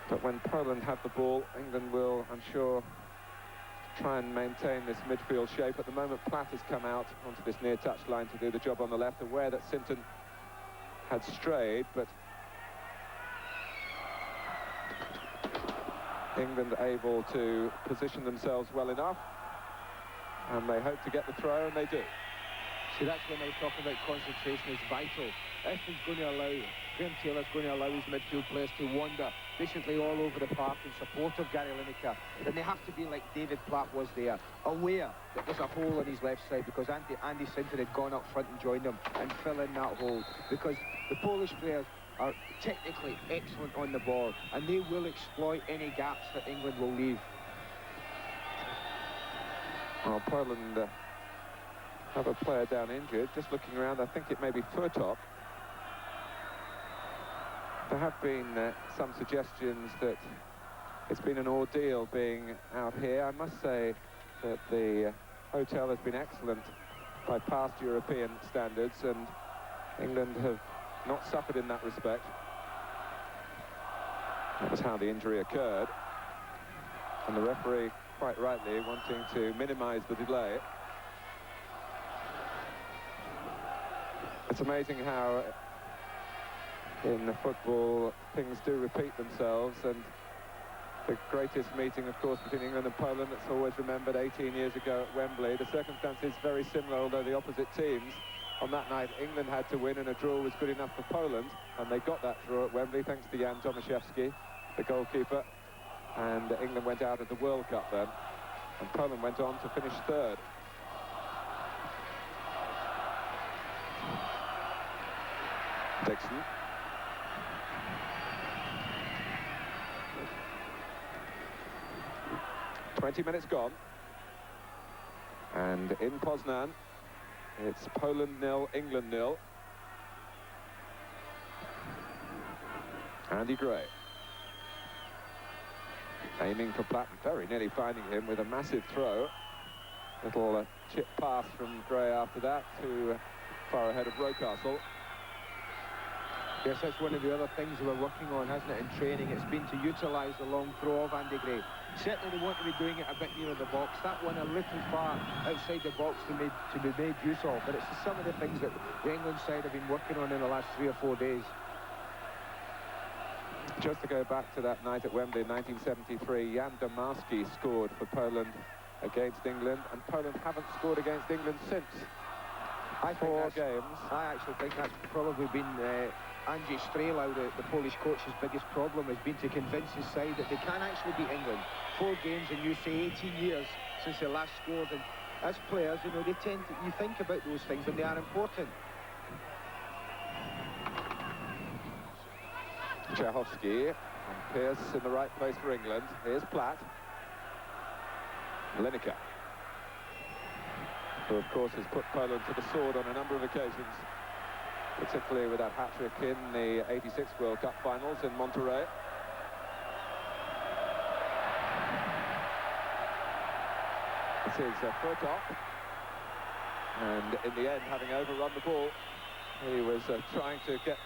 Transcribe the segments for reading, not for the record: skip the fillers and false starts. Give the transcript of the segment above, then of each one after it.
But when Poland have the ball, England will, I'm sure, try and maintain this midfield shape. At the moment, Platt has come out onto this near touch line to do the job on the left, aware that Sinton had strayed, but England able to position themselves well enough, and they hope to get the throw, and they do. See, that's when I was talking about concentration is vital. If he's going to allow, Graham Taylor's going to allow his midfield players to wander basically all over the park in support of Gary Lineker, then they have to be like David Platt was there, aware that there's a hole on his left side, because Andy Sinton had gone up front and joined him, and fill in that hole, because the Polish players are technically excellent on the ball, and they will exploit any gaps that England will leave. Well, Poland have a player down injured. Just looking around, I think it may be Furtop. There have been some suggestions that it's been an ordeal being out here. I must say that the hotel has been excellent by past European standards, and England have not suffered in that respect. That was how the injury occurred, and the referee, quite rightly, wanting to minimise the delay. It's amazing how in football things do repeat themselves, and the greatest meeting, of course, between England and Poland, that's always remembered 18 years ago at Wembley. The circumstances very similar, although the opposite teams. On that night, England had to win, and a draw was good enough for Poland, and they got that draw at Wembley thanks to Jan Tomaszewski, the goalkeeper, and England went out of the World Cup then, and Poland went on to finish third. Dixon. "20 minutes gone, and in Poznan it's Poland 0, England 0. Andy Gray aiming for Platt, very nearly finding him with a massive throw. Little chip pass from Gray after that to far ahead of Rocastle. Yes, that's one of the other things we're working on, hasn't it, in training? It's been to utilise the long throw of Andy Gray. Certainly they want to be doing it a bit nearer the box. That one a little far outside the box to be made use of. But it's some of the things that the England side have been working on in the last 3 or 4 days. Just to go back to that night at Wembley in 1973, Jan Domarski scored for Poland against England, and Poland haven't scored against England since. I think 4 games. I actually think that's probably been Andrzej Strelau, the Polish coach's biggest problem, has been to convince his side that they can actually beat England. 4 games, and you say 18 years since they last scored, and as players, you know, they tend to, you think about those things, and they are important. Czechoski and Pearce in the right place for England. Here's Platt. Lineker, who of course has put Poland to the sword on a number of occasions, particularly with that hat-trick in the '86 World Cup finals in Monterrey. This is Furtop, and in the end, having overrun the ball, he was trying to get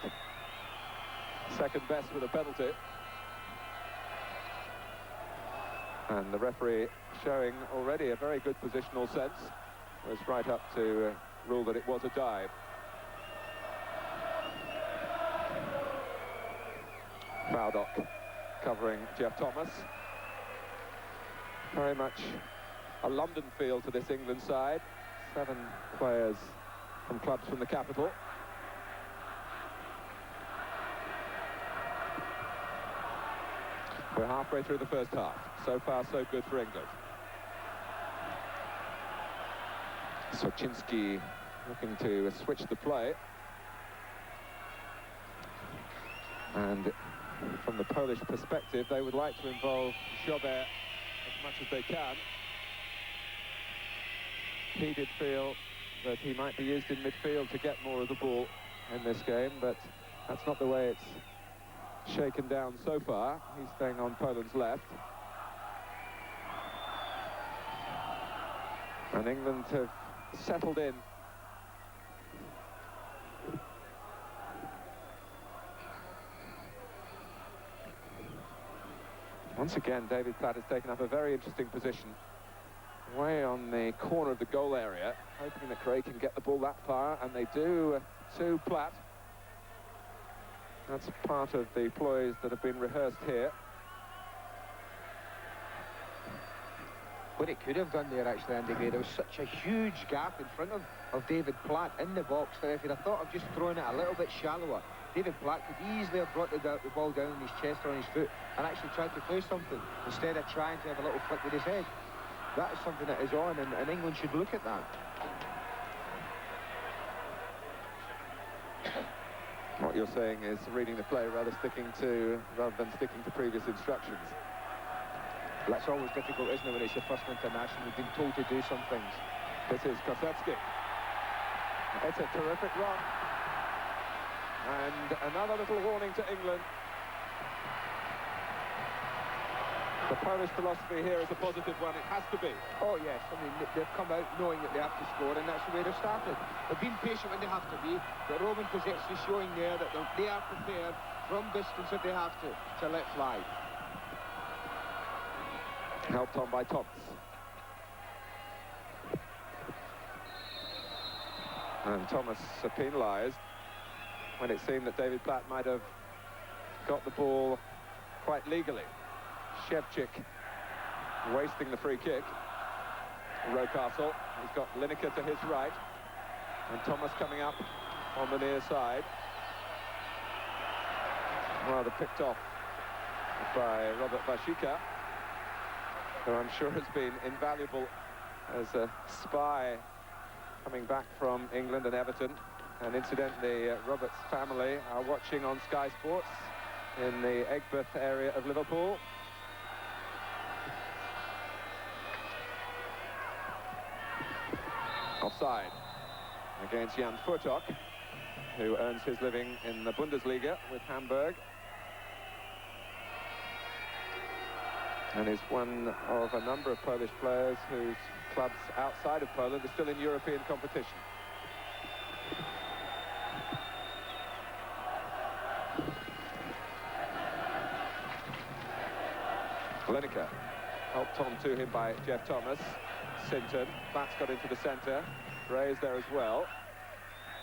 second best with a penalty. And the referee, showing already a very good positional sense, was right up to rule that it was a dive. Baldock covering Jeff Thomas. Very much a London feel to this England side. 7 players from clubs from the capital. We're halfway through the first half. So far, so good for England. Soczynski looking to switch the play. And from the Polish perspective, they would like to involve Jobert as much as they can. He did feel that he might be used in midfield to get more of the ball in this game, but that's not the way it's shaken down so far. He's staying on Poland's left. And England have settled in. Once again, David Platt has taken up a very interesting position, way on the corner of the goal area, hoping that Craig can get the ball that far, and they do to Platt. That's part of the ploys that have been rehearsed here. What he could have done there, actually, Andy Gray, there was such a huge gap in front of David Platt in the box that if he'd have thought of just throwing it a little bit shallower, David Platt could easily have brought the ball down on his chest or on his foot and actually tried to play something instead of trying to have a little flick with his head. That is something that is on, and England should look at that. What you're saying is reading the play rather than sticking to previous instructions. That's always difficult, isn't it, when it's your first international? You've been told to do some things. This is Kosecki. It's a terrific run. And another little warning to England. The Polish philosophy here is a positive one. It has to be. Oh, yes. I mean, they've come out knowing that they have to score, and that's the way they've started. They've been patient when they have to be, but Roman Kosecki is showing there that they are prepared from distance if they have to let fly. Helped on by Thomas. And Thomas penalised when it seemed that David Platt might have got the ball quite legally. Shevchik wasting the free kick. Rocastle, he's got Lineker to his right, and Thomas coming up on the near side. Rather picked off by Robert Vashika, who I'm sure has been invaluable as a spy coming back from England and Everton. And incidentally, Robert's family are watching on Sky Sports in the Aigburth area of Liverpool. Offside against Jan Furtok, who earns his living in the Bundesliga with Hamburg, and is one of a number of Polish players whose clubs outside of Poland are still in European competition. Lineker helped on to him by Jeff Thomas. Sinton, Platt's got into the centre. Gray's there as well.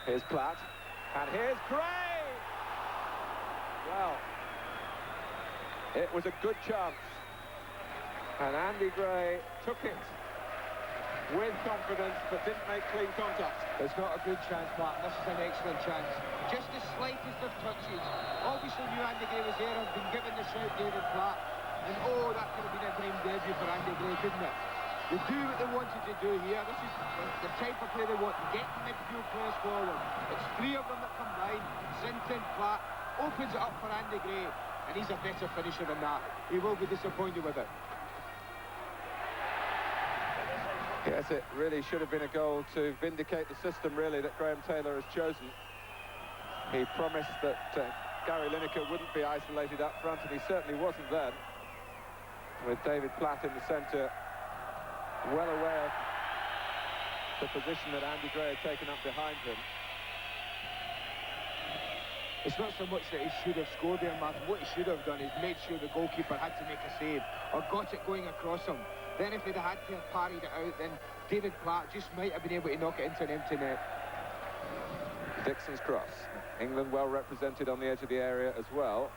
Here's Platt, and here's Gray! Well, it was a good chance, and Andy Gray took it with confidence, but didn't make clean contact. It's not a good chance, Martin. This is an excellent chance. Just the slightest of touches. Obviously knew Andy Gray was there, had been given the shout, David Platt, and oh, that could have been a dream debut for Andy Gray, couldn't it? They do what they wanted to do here. This is the type of play they want. Get the midfield players forward. It's three of them that combine. Sinton, Platt, opens it up for Andy Gray, and he's a better finisher than that. He will be disappointed with it. Yes, it really should have been a goal to vindicate the system, really, that Graham Taylor has chosen. He promised that Gary Lineker wouldn't be isolated up front, and he certainly wasn't then. With David Platt in the centre, well aware of the position that Andy Gray had taken up behind him. It's not so much that he should have scored there, Martin. What he should have done is made sure the goalkeeper had to make a save or got it going across him. Then if he'd had to have parried it out, then David Platt just might have been able to knock it into an empty net. Dixon's cross. England well represented on the edge of the area as well.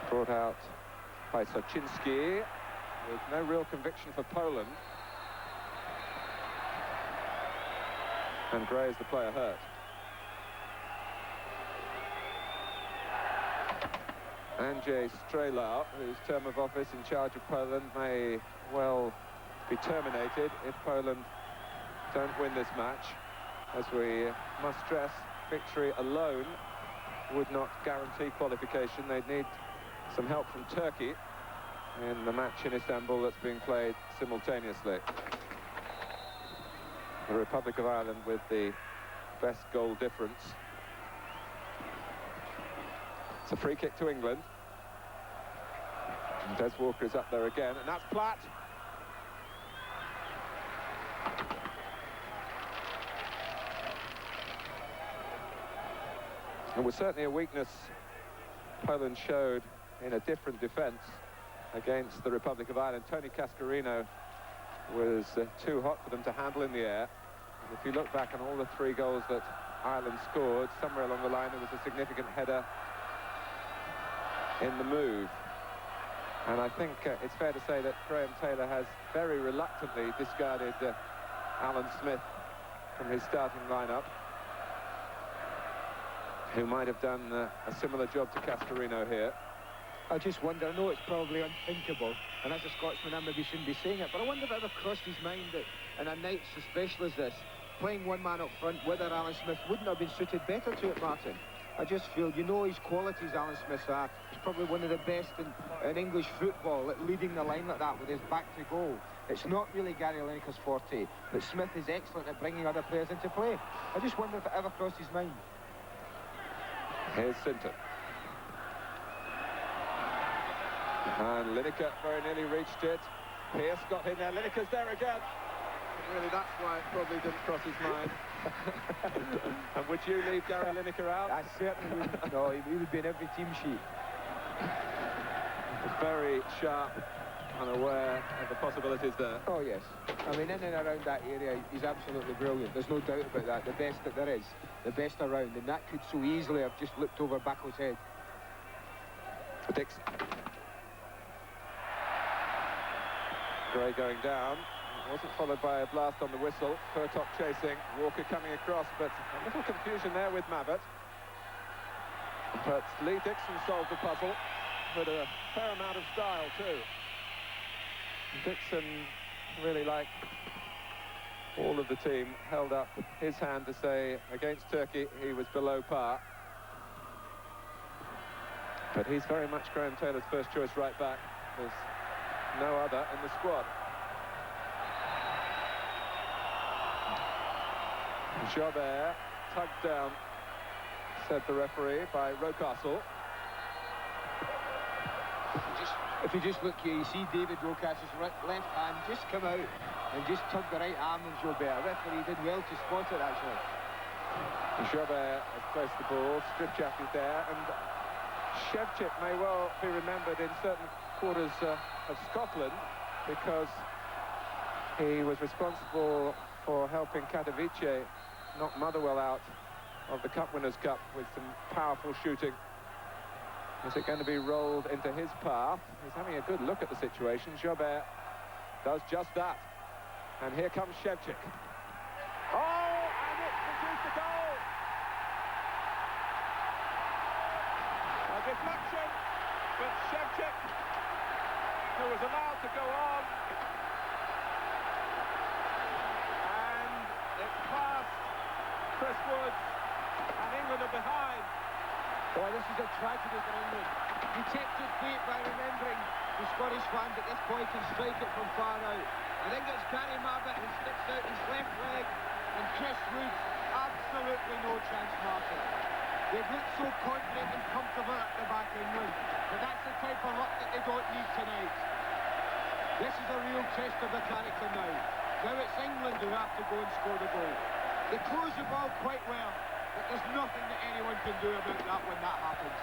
Brought out by Soczynski, with no real conviction for Poland. And Gray is the player hurt. Andrzej Strelau, whose term of office in charge of Poland may well be terminated if Poland don't win this match. As we must stress, victory alone would not guarantee qualification. They'd need some help from Turkey in the match in Istanbul that's being played simultaneously. The Republic of Ireland with the best goal difference. It's a free kick to England. And Des Walker is up there again, and that's Platt. It was certainly a weakness Poland showed in a different defence against the Republic of Ireland. Tony Cascarino was too hot for them to handle in the air. And if you look back on all the 3 goals that Ireland scored, somewhere along the line there was a significant header in the move. And I think it's fair to say that Graham Taylor has very reluctantly discarded Alan Smith from his starting lineup, who might have done a similar job to Cascarino here. I just wonder, I know it's probably unthinkable, and as a Scotsman I maybe shouldn't be saying it, but I wonder if it ever crossed his mind that in a night so special as this, playing one man up front, whether Alan Smith wouldn't have been suited better to it, Martin. I just feel, you know his qualities, Alan Smith are. He's probably one of the best in English football at leading the line like that with his back to goal. It's not really Gary Lineker's forte, but Smith is excellent at bringing other players into play. I just wonder if it ever crossed his mind. Here's Sinton. And Lineker very nearly reached it. Pearce got in there. Lineker's there again. Really, that's why it probably didn't cross his mind. And would you leave Gary Lineker out? I certainly wouldn't. No, he would be in every team sheet. Very sharp and aware of the possibilities there. Oh, yes. I mean, in and around that area, he's absolutely brilliant. There's no doubt about that. The best that there is. The best around. And that could so easily have just looked over Bacco's head. Dixon. Gray going down. It wasn't followed by a blast on the whistle. Furtok chasing. Walker coming across, but a little confusion there with Mabbott. But Lee Dixon solved the puzzle with a fair amount of style too. Dixon, really, like all of the team, held up his hand to say against Turkey he was below par. But he's very much Graham Taylor's first choice right back. There's no other in the squad. Jobert tugged down, said the referee, by Rocastle. If you just look here, you see David Rocastle's left hand just come out and just tug the right arm of Jobert. The referee did well to spot it, actually. Jobert has placed the ball, Skripchak is there, and Shevchik may well be remembered in certain quarters of Scotland because he was responsible for helping Katowice knock Motherwell out of the Cup Winners' Cup with some powerful shooting. Is it going to be rolled into his path? He's having a good look at the situation. Jobert does just that. And here comes Shevchik. Oh, and it produced a goal! A deflection, but Shevchik, who was allowed to go on, and it passed Chris Woods, and England are behind. Oh, this is a tragedy for England. He tempted fate by remembering the Scottish fans at this point and strike it from far out. I think it's Gary Mabbott who sticks out his left leg, and Chris Woods, absolutely no chance, Martin. They've looked so confident and comfortable at the back, England, but that's the type of luck that they don't need tonight. This is a real test of the character now. Now it's England who have to go and score the goal. They close the ball quite well, but there's nothing that anyone can do about that when that happens.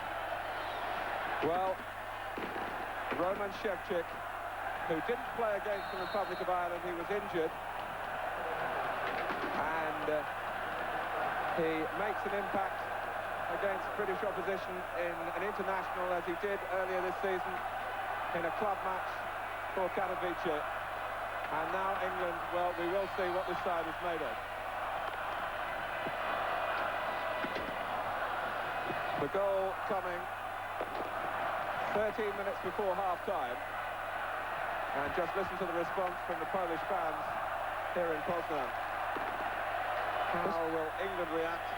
Well, Roman Shevchik, who didn't play against the Republic of Ireland, he was injured, and he makes an impact against British opposition in an international, as he did earlier this season in a club match for Katowice. And now England, well, we will see what this side is made of. The goal coming 13 minutes before half-time. And just listen to the response from the Polish fans here in Poznan. How will England react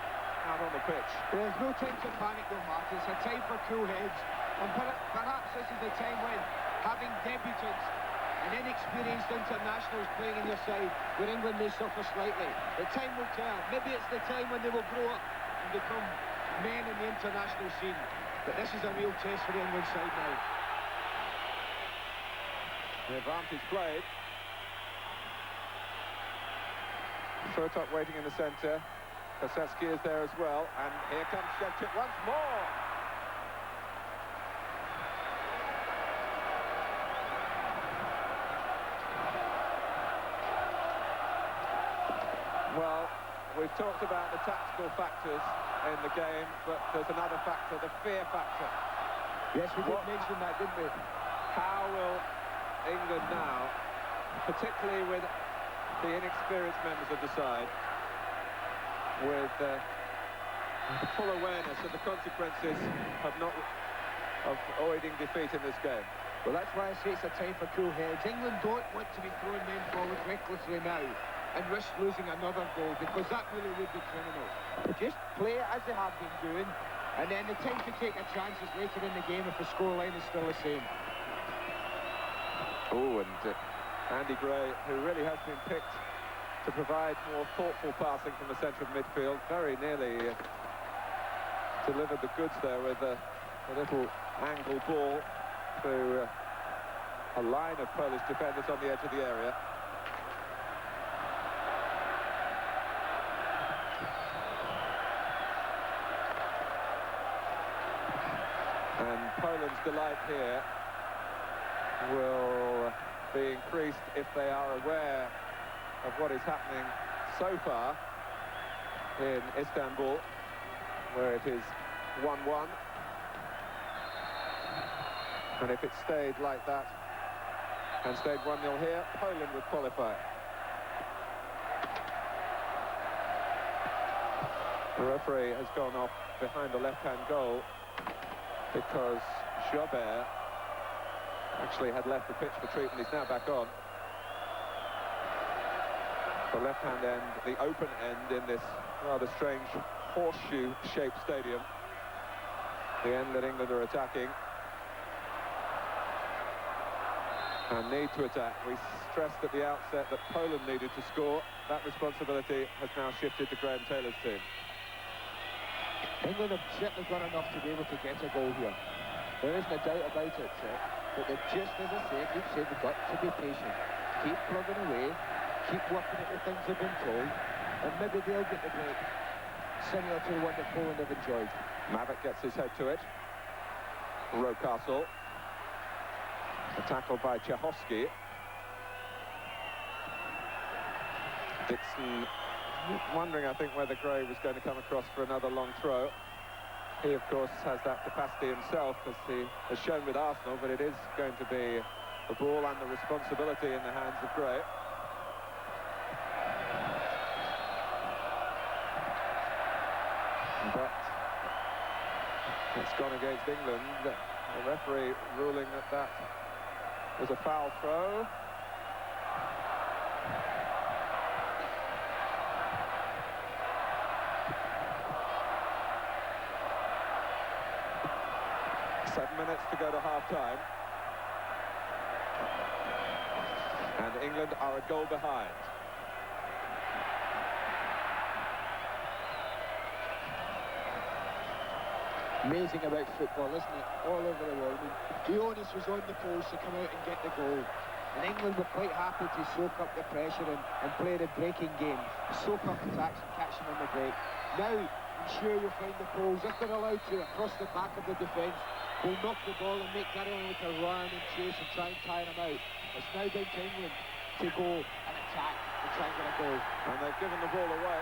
out on the pitch? There's no time to panic though, Martin. It's a time for cool heads. And perhaps this is the time when, having debutants and inexperienced internationals playing in your side, where England may suffer slightly. The time will tell. Maybe it's the time when they will grow up and become men in the international scene. But this is a real test for the England side now. The advantage played. Furtok waiting in the centre. Kosecki is there as well. And here comes Shevchik once more. we've talked about the tactical factors in the game, but there's another factor, the fear factor. Yes, we did mention that, didn't we? How will England now, particularly with the inexperienced members of the side, with full awareness of the consequences of avoiding defeat in this game? Well, that's why I say it's a time for cool heads. England don't want to be throwing men forward recklessly now and risk losing another goal, because that really would be criminal. Just play it as they have been doing, and then the time to take a chances later in the game if the scoreline is still the same. Oh, and Andy Gray, who really has been picked to provide more thoughtful passing from the centre of midfield, very nearly delivered the goods there with a little angle ball to a line of Polish defenders on the edge of the area. And Poland's delight here will be increased if they are aware of what is happening so far in Istanbul, where it is 1-1. And if it stayed like that and stayed 1-0 here, Poland would qualify. The referee has gone off behind the left-hand goal because Jobert actually had left the pitch for treatment. He's now back on. The left-hand end, the open end in this rather strange horseshoe-shaped stadium. The end that England are attacking and need to attack. We stressed at the outset that Poland needed to score. That responsibility has now shifted to Graham Taylor's team. England have certainly done enough to be able to get a goal here. There isn't a doubt about it, but they've just, as I said, they've got to be patient. Keep plugging away, keep working at the things they've been told, and maybe they'll get the break, similar to the one that Poland have enjoyed. Mavic gets his head to it. Rocastle. A tackle by Czechoski. Dixon wondering, I think, whether Gray was going to come across for another long throw. He, of course, has that capacity himself, as he has shown with Arsenal, but it is going to be the ball and the responsibility in the hands of Gray. But it's gone against England. The referee ruling that that was a foul throw. Minutes to go to half-time. And England are a goal behind. Amazing about football, isn't it? All over the world. The onus was on the post to come out and get the goal. And England were quite happy to soak up the pressure and play the breaking game. Soak up attacks and catch them on the break. Now, I'm sure you'll find the Poles, if they're allowed to, across the back of the defence, will knock the ball and make Gary Lineker run and chase and try and tire him out. It's now down to England to go and attack and try and get a goal. And they've given the ball away.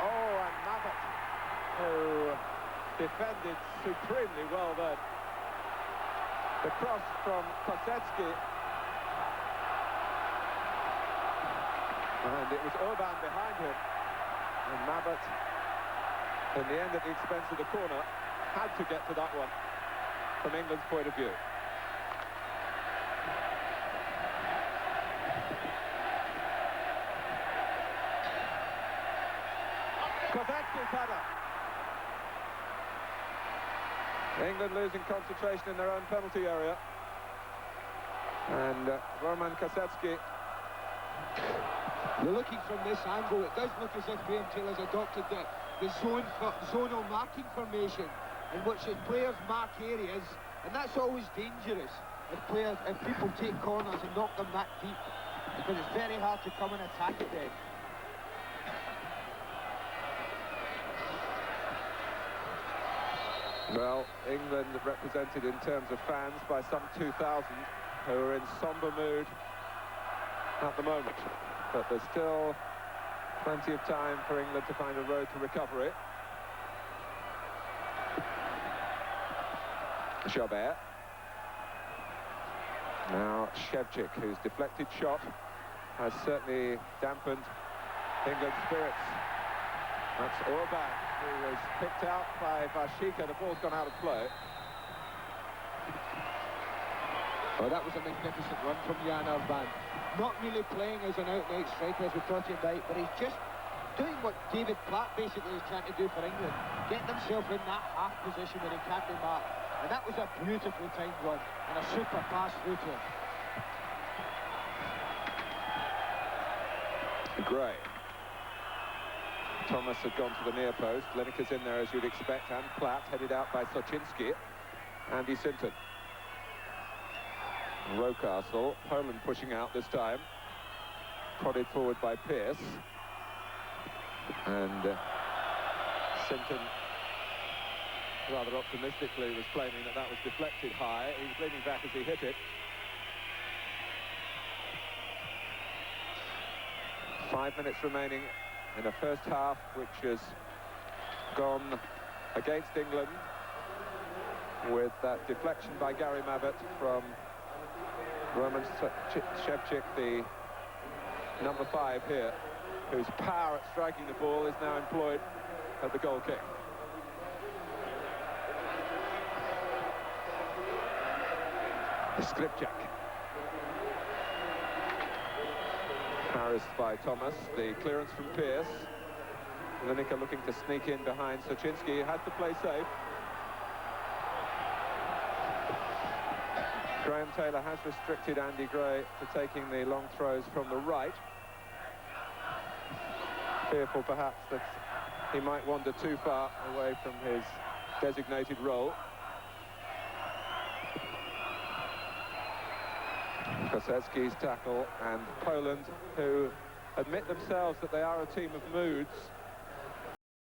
Oh, and Mavic, who defended supremely well then. The cross from Kosecki. And it was Orban behind him. And Mavic, in the end, at the expense of the corner, had to get to that one from England's point of view. Kosecki's header. England losing concentration in their own penalty area. And Roman Kosecki. You're looking from this angle, it does look as if Graham Taylor's adopted the zonal marking formation, in which the players mark areas, and that's always dangerous if people take corners and knock them that deep, because it's very hard to come and attack it then. Well, England represented in terms of fans by some 2,000 who are in sombre mood at the moment, but there's still Plenty of time for England to find a road to recovery. Jobert. Now Shevchik, whose deflected shot has certainly dampened England's spirits. That's Orban, who was picked out by Vashika. The ball's gone out of play. Oh, that was a magnificent run from Jan Orban. Not really playing as an out-and-out striker as we thought he might, but he's just doing what David Platt basically is trying to do for England. Getting himself in that half position where he can't be marked. And that was a beautifully timed run and a super pass through to him. Gray. Thomas had gone to the near post. Lineker's in there as you'd expect, and Platt headed out by Soczynski. Andy Sinton. Rocastle. Poland pushing out this time. Prodded forward by Pearce. And Sinton rather optimistically was claiming that was deflected high. He was leaning back as he hit it. 5 minutes remaining in the first half, which has gone against England with that deflection by Gary Mabbott from Roman Shevchik, the number 5 here, whose power at striking the ball is now employed at the goal kick. Skripczak. Harassed by Thomas, the clearance from Pearce. Lineker looking to sneak in behind Soczynski, has to play safe. Graham Taylor has restricted Andy Gray to taking the long throws from the right. Fearful perhaps that he might wander too far away from his designated role. Kosecki's tackle, and Poland, who admit themselves that they are a team of moods,